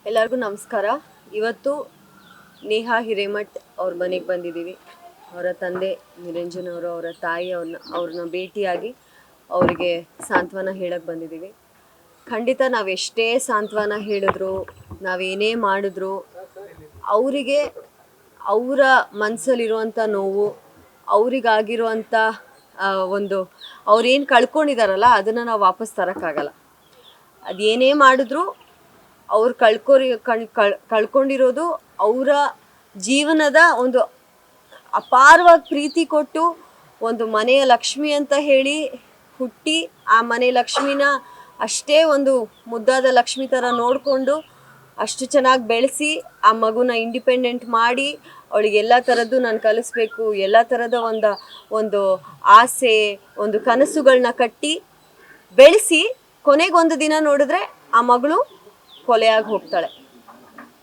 ಎಲ್ಲರಿಗೂ ನಮಸ್ಕಾರ. ಇವತ್ತು ನೇಹಾ ಹಿರೇಮಠ್ ಅವ್ರ ಮನೆಗೆ ಬಂದಿದ್ದೀವಿ. ಅವರ ತಂದೆ ನಿರಂಜನ್ ಅವರು, ಅವರ ತಾಯಿ ಅವ್ರನ್ನ ಭೇಟಿಯಾಗಿ ಅವರಿಗೆ ಸಾಂತ್ವನ ಹೇಳಕ್ಕೆ ಬಂದಿದ್ದೀವಿ. ಖಂಡಿತ ನಾವೆಷ್ಟೇ ಸಾಂತ್ವನ ಹೇಳಿದ್ರು, ನಾವೇನೇ ಮಾಡಿದ್ರು, ಅವರಿಗೆ ಅವರ ಮನಸ್ಸಲ್ಲಿರುವಂಥ ನೋವು, ಅವರಿಗಾಗಿರುವಂಥ ಒಂದು ಅವ್ರೇನು ಕಳ್ಕೊಂಡಿದ್ದಾರಲ್ಲ ಅದನ್ನು ನಾವು ವಾಪಸ್ ತರೋಕ್ಕಾಗಲ್ಲ. ಅದೇನೇ ಮಾಡಿದ್ರು ಅವ್ರು ಕಳ್ಕೊಂಡಿರೋದು ಅವರ ಜೀವನದ ಒಂದು ಅಪಾರವಾಗಿ ಪ್ರೀತಿ ಕೊಟ್ಟು ಒಂದು ಮನೆಯ ಲಕ್ಷ್ಮಿ ಅಂತ ಹೇಳಿ ಹುಟ್ಟಿ, ಆ ಮನೆ ಲಕ್ಷ್ಮಿನ ಅಷ್ಟೇ ಒಂದು ಮುದ್ದಾದ ಲಕ್ಷ್ಮಿ ಥರ ನೋಡಿಕೊಂಡು ಅಷ್ಟು ಚೆನ್ನಾಗಿ ಬೆಳೆಸಿ ಆ ಮಗುನ ಇಂಡಿಪೆಂಡೆಂಟ್ ಮಾಡಿ ಅವಳಿಗೆ ಎಲ್ಲ ಥರದ್ದು ನಾನು ಕಲಿಸ್ಬೇಕು, ಎಲ್ಲ ಥರದ ಒಂದು ಆಸೆ, ಒಂದು ಕನಸುಗಳನ್ನ ಕಟ್ಟಿ ಬೆಳೆಸಿ ಕೊನೆಗೊಂದು ದಿನ ನೋಡಿದ್ರೆ ಆ ಮಗಳು ಕೊಲೆಯಾಗಿ ಹೋಗ್ತಾಳೆ.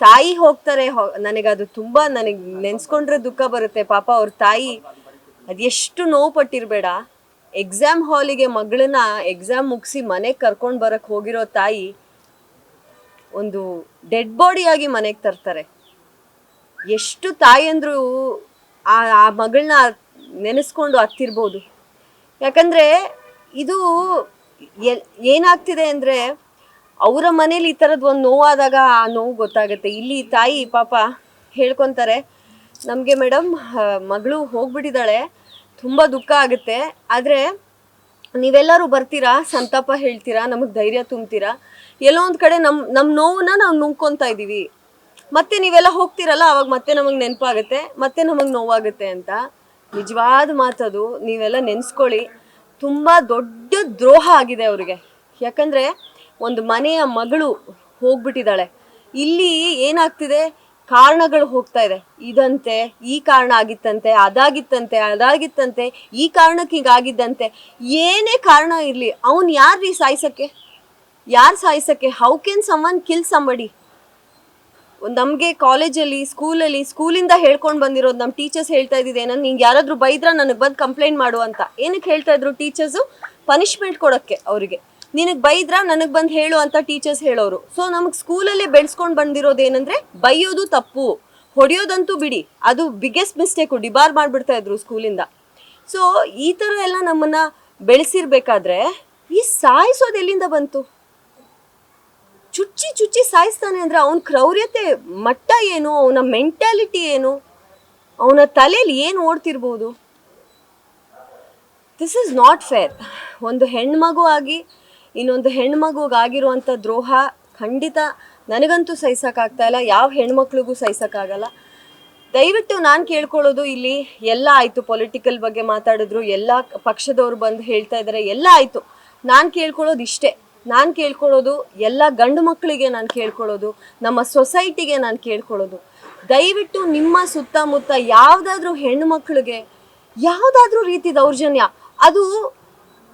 ತಾಯಿ ಹೋಗ್ತಾರೆ. ನನಗದು ತುಂಬ ನೆನೆಸ್ಕೊಂಡ್ರೆ ದುಃಖ ಬರುತ್ತೆ. ಪಾಪ ಅವ್ರ ತಾಯಿ ಅದೆಷ್ಟು ನೋವು ಪಟ್ಟಿರಬೇಡ. ಎಕ್ಸಾಮ್ ಹಾಲಿಗೆ ಮಗಳನ್ನ ಎಕ್ಸಾಮ್ ಮುಗಿಸಿ ಮನೆಗೆ ಕರ್ಕೊಂಡು ಬರೋಕ್ಕೆ ಹೋಗಿರೋ ತಾಯಿ ಒಂದು ಡೆಡ್ ಬಾಡಿಯಾಗಿ ಮನೆಗೆ ತರ್ತಾರೆ. ಎಷ್ಟು ತಾಯಂದ್ರು ಆ ಮಗಳನ್ನ ನೆನೆಸ್ಕೊಂಡು ಹತ್ತಿರ್ಬೋದು. ಯಾಕಂದರೆ ಇದು ಏನಾಗ್ತಿದೆ ಅಂದರೆ, ಅವರ ಮನೇಲಿ ಈ ಥರದ್ದು ಒಂದು ನೋವಾದಾಗ ಆ ನೋವು ಗೊತ್ತಾಗುತ್ತೆ. ಇಲ್ಲಿ ತಾಯಿ ಪಾಪ ಹೇಳ್ಕೊತಾರೆ, ನಮಗೆ ಮೇಡಮ್ ಮಗಳು ಹೋಗ್ಬಿಟ್ಟಿದ್ದಾಳೆ, ತುಂಬ ದುಃಖ ಆಗುತ್ತೆ, ಆದರೆ ನೀವೆಲ್ಲರೂ ಬರ್ತೀರಾ, ಸಂತಾಪ ಹೇಳ್ತೀರಾ, ನಮಗೆ ಧೈರ್ಯ ತುಂಬ್ತೀರಾ, ಎಲ್ಲೋ ಒಂದು ಕಡೆ ನಮ್ಮ ನೋವನ್ನ ನಾವು ನುಂಗ್ಕೊತಾ ಇದ್ದೀವಿ, ಮತ್ತೆ ನೀವೆಲ್ಲ ಹೋಗ್ತೀರಲ್ಲ ಅವಾಗ ಮತ್ತೆ ನಮಗೆ ನೆನಪಾಗುತ್ತೆ, ಮತ್ತೆ ನಮಗೆ ನೋವಾಗುತ್ತೆ ಅಂತ. ನಿಜವಾದ ಮಾತದು. ನೀವೆಲ್ಲ ನೆನೆಸ್ಕೊಳ್ಳಿ. ತುಂಬ ದೊಡ್ಡ ದ್ರೋಹ ಆಗಿದೆ ಅವರಿಗೆ. ಯಾಕಂದರೆ ಒಂದು ಮನೆಯ ಮಗಳು ಹೋಗ್ಬಿಟ್ಟಿದ್ದಾಳೆ. ಇಲ್ಲಿ ಏನಾಗ್ತಿದೆ, ಕಾರಣಗಳು ಹೋಗ್ತಾ ಇದೆ. ಇದಂತೆ, ಈ ಕಾರಣ ಆಗಿತ್ತಂತೆ, ಅದಾಗಿತ್ತಂತೆ, ಈ ಕಾರಣಕ್ಕೆ ಹೀಗಾಗಿದ್ದಂತೆ. ಏನೇ ಕಾರಣ ಇರಲಿ, ಅವನು ಯಾರು ಸಾಯಿಸಕ್ಕೆ? How can someone kill somebody? ನಮಗೆ ಕಾಲೇಜಲ್ಲಿ, ಸ್ಕೂಲಿಂದ ಹೇಳ್ಕೊಂಡು ಬಂದಿರೋದು, ನಮ್ಮ ಟೀಚರ್ಸ್ ಹೇಳ್ತಾ ಇದ್ದಿದ್ದು ಏನಂದ್ರೆ, ನಿಂಗೆ ಯಾರಾದರೂ ಬೈದ್ರ ನನಗೆ ಬಂದು ಕಂಪ್ಲೇಂಟ್ ಮಾಡು ಅಂತ. ಏನಕ್ಕೆ ಹೇಳ್ತಾ ಇದ್ರು ಟೀಚರ್ಸು? ಪನಿಷ್ಮೆಂಟ್ ಕೊಡೋಕ್ಕೆ. ಅವರಿಗೆ ನಿನಗೆ ಬೈದ್ರ ನನಗೆ ಬಂದು ಹೇಳು ಅಂತ ಟೀಚರ್ಸ್ ಹೇಳೋರು. ಸೊ ನಮಗೆ ಸ್ಕೂಲಲ್ಲಿ ಬೆಳೆಸ್ಕೊಂಡು ಬಂದಿರೋದು ಏನಂದರೆ, ಬೈಯೋದು ತಪ್ಪು, ಹೊಡೆಯೋದಂತೂ ಬಿಡಿ, ಅದು ಬಿಗ್ಗೆಸ್ಟ್ ಮಿಸ್ಟೇಕು, ಡಿಬಾರ್ ಮಾಡಿಬಿಡ್ತಾ ಇದ್ರು ಸ್ಕೂಲಿಂದ. ಸೊ ಈ ಥರ ಎಲ್ಲ ನಮ್ಮನ್ನು ಬೆಳೆಸಿರ್ಬೇಕಾದ್ರೆ ಈ ಸಾಯಿಸೋದು ಎಲ್ಲಿಂದ ಬಂತು? ಚುಚ್ಚಿ ಸಾಯಿಸ್ತಾನೆ ಅಂದರೆ ಅವನ ಕ್ರೌರ್ಯತೆ ಮಟ್ಟ ಏನು, ಅವನ ಮೆಂಟ್ಯಾಲಿಟಿ ಏನು, ಅವನ ತಲೆಯಲ್ಲಿ ಏನು ಓಡ್ತಿರ್ಬೋದು? This is not fair. ಒಂದು ಹೆಣ್ಮಗು ಆಗಿ ಇನ್ನೊಂದು ಹೆಣ್ಮಗುಗಾಗಿರುವಂಥ ದ್ರೋಹ ಖಂಡಿತ ನನಗಂತೂ ಸಹಿಸೋಕ್ಕಾಗ್ತಾ ಇಲ್ಲ. ಯಾವ ಹೆಣ್ಮಕ್ಳಿಗೂ ಸಹಿಸೋಕ್ಕಾಗಲ್ಲ. ದಯವಿಟ್ಟು ನಾನು ಕೇಳ್ಕೊಳ್ಳೋದು, ಇಲ್ಲಿ ಎಲ್ಲ ಆಯಿತು, ಪೊಲಿಟಿಕಲ್ ಬಗ್ಗೆ ಮಾತಾಡಿದ್ರು, ಎಲ್ಲ ಪಕ್ಷದವ್ರು ಬಂದು ಹೇಳ್ತಾ ಇದ್ದಾರೆ, ಎಲ್ಲ ಆಯಿತು. ನಾನು ಕೇಳ್ಕೊಳ್ಳೋದು ಇಷ್ಟೇ. ನಾನು ಕೇಳ್ಕೊಳ್ಳೋದು ಎಲ್ಲ ಗಂಡು ಮಕ್ಕಳಿಗೆ, ನಾನು ಕೇಳ್ಕೊಳ್ಳೋದು ನಮ್ಮ ಸೊಸೈಟಿಗೆ, ನಾನು ಕೇಳ್ಕೊಳ್ಳೋದು, ದಯವಿಟ್ಟು ನಿಮ್ಮ ಸುತ್ತಮುತ್ತ ಯಾವುದಾದ್ರೂ ಹೆಣ್ಣು ಮಕ್ಕಳಿಗೆ ಯಾವುದಾದ್ರೂ ರೀತಿ ದೌರ್ಜನ್ಯ, ಅದು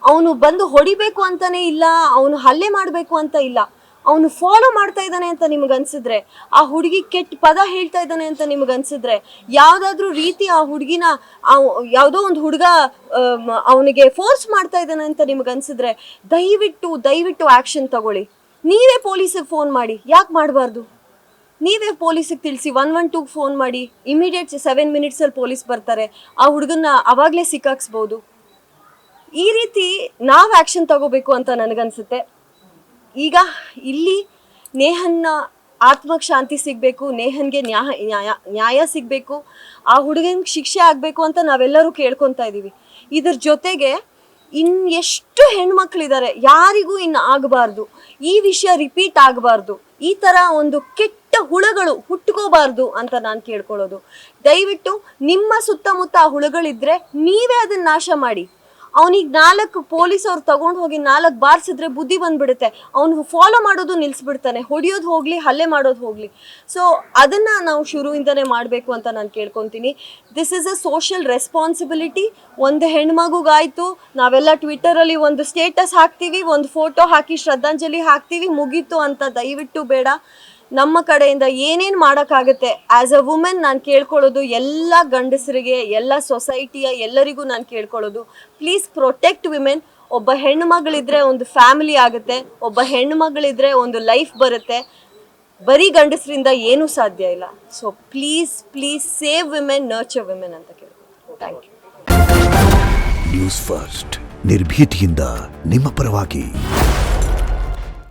ಅವನು ಬಂದು ಹೊಡಿಬೇಕು ಅಂತಲೇ ಇಲ್ಲ, ಅವನು ಹಲ್ಲೆ ಮಾಡಬೇಕು ಅಂತ ಇಲ್ಲ, ಅವನು ಫಾಲೋ ಮಾಡ್ತಾ ಇದ್ದಾನೆ ಅಂತ ನಿಮಗನ್ಸಿದ್ರೆ, ಆ ಹುಡುಗಿ ಕೆಟ್ಟ ಪದ ಹೇಳ್ತಾ ಇದ್ದಾನೆ ಅಂತ ನಿಮಗನ್ಸಿದ್ರೆ, ಯಾವುದಾದ್ರೂ ರೀತಿ ಆ ಹುಡುಗಿನ ಯಾವುದೋ ಒಂದು ಹುಡುಗ ಅವನಿಗೆ ಫೋರ್ಸ್ ಮಾಡ್ತಾ ಇದ್ದಾನೆ ಅಂತ ನಿಮಗನ್ಸಿದ್ರೆ, ದಯವಿಟ್ಟು ಆ್ಯಕ್ಷನ್ ತಗೊಳ್ಳಿ. ನೀವೇ ಪೊಲೀಸಿಗೆ ಫೋನ್ ಮಾಡಿ. ಯಾಕೆ ಮಾಡಬಾರ್ದು? ನೀವೇ ಪೊಲೀಸಿಗೆ ತಿಳಿಸಿ, 112 ಫೋನ್ ಮಾಡಿ. ಇಮಿಡಿಯೇಟ್ 7 ಮಿನಿಟ್ಸಲ್ಲಿ ಪೊಲೀಸ್ ಬರ್ತಾರೆ. ಆ ಹುಡುಗನ್ನ ಆವಾಗಲೇ ಸಿಕ್ಕಾಕ್ಸ್ಬೋದು. ಈ ರೀತಿ ನಾವು ಆ್ಯಕ್ಷನ್ ತಗೋಬೇಕು ಅಂತ ನನಗನ್ಸುತ್ತೆ. ಈಗ ಇಲ್ಲಿ ನೇಹನ್ನ ಆತ್ಮಕ್ಕೆ ಶಾಂತಿ ಸಿಗಬೇಕು, ನೇಹನ್ಗೆ ನ್ಯಾಯ ಸಿಗಬೇಕು, ಆ ಹುಡುಗನಿಗೆ ಶಿಕ್ಷೆ ಆಗಬೇಕು ಅಂತ ನಾವೆಲ್ಲರೂ ಕೇಳ್ಕೊತಾ ಇದ್ದೀವಿ. ಇದ್ರ ಜೊತೆಗೆ ಎಷ್ಟು ಹೆಣ್ಮಕ್ಳಿದ್ದಾರೆ, ಯಾರಿಗೂ ಇನ್ನು ಆಗಬಾರ್ದು, ಈ ವಿಷಯ ರಿಪೀಟ್ ಆಗಬಾರ್ದು, ಈ ಥರ ಒಂದು ಕೆಟ್ಟ ಹುಳುಗಳು ಹುಟ್ಕೋಬಾರ್ದು ಅಂತ ನಾನು ಕೇಳ್ಕೊಳ್ಳೋದು. ದಯವಿಟ್ಟು ನಿಮ್ಮ ಸುತ್ತಮುತ್ತ ಆ ಹುಳುಗಳಿದ್ರೆ ನೀವೇ ಅದನ್ನ ನಾಶ ಮಾಡಿ. ಅವನಿಗೆ 4 ಪೊಲೀಸವ್ರು ತಗೊಂಡು ಹೋಗಿ 4 ಬಾರಿಸಿದ್ರೆ ಬುದ್ಧಿ ಬಂದ್ಬಿಡುತ್ತೆ. ಅವನು ಫಾಲೋ ಮಾಡೋದು ನಿಲ್ಲಿಸ್ಬಿಡ್ತಾನೆ, ಹೊಡೆಯೋದು ಹೋಗಲಿ, ಹಲ್ಲೆ ಮಾಡೋದು ಹೋಗಲಿ. ಸೊ ಅದನ್ನು ನಾವು ಶುರುವಿಂದನೇ ಮಾಡಬೇಕು ಅಂತ ನಾನು ಕೇಳ್ಕೊತೀನಿ. This is a social responsibility. ಒಂದು ಹೆಣ್ಮಗುಗಾಯಿತು, ನಾವೆಲ್ಲ ಟ್ವಿಟ್ಟರಲ್ಲಿ ಒಂದು ಸ್ಟೇಟಸ್ ಹಾಕ್ತೀವಿ, ಒಂದು ಫೋಟೋ ಹಾಕಿ ಶ್ರದ್ಧಾಂಜಲಿ ಹಾಕ್ತೀವಿ, ಮುಗೀತು ಅಂತ. ದಯವಿಟ್ಟು ಬೇಡ. ನಮ್ಮ ಕಡೆಯಿಂದ ಏನೇನು ಮಾಡೋಕ್ಕಾಗುತ್ತೆ ಆ್ಯಸ್ ಅ ವುಮೆನ್ ನಾನು ಕೇಳ್ಕೊಳ್ಳೋದು, ಎಲ್ಲ ಗಂಡಸರಿಗೆ, ಎಲ್ಲ ಸೊಸೈಟಿಯ ಎಲ್ಲರಿಗೂ ನಾನು ಕೇಳ್ಕೊಳ್ಳೋದು, ಪ್ಲೀಸ್ ಪ್ರೊಟೆಕ್ಟ್ ವಿಮೆನ್. ಒಬ್ಬ ಹೆಣ್ಣು ಮಗಳಿದ್ರೆ ಒಂದು ಫ್ಯಾಮಿಲಿ ಆಗುತ್ತೆ, ಒಬ್ಬ ಹೆಣ್ಣು ಮಗಳಿದ್ರೆ ಒಂದು ಲೈಫ್ ಬರುತ್ತೆ. ಬರೀ ಗಂಡಸರಿಂದ ಏನೂ ಸಾಧ್ಯ ಇಲ್ಲ. So please please save women, nurture women ಅಂತ ಕೇಳ್ತೀನಿ. Thank you. ನ್ಯೂಸ್ ಫಸ್ಟ್ ನಿರ್ಭೀತಿಯಿಂದ ನಿಮ್ಮ ಪರವಾಗಿ.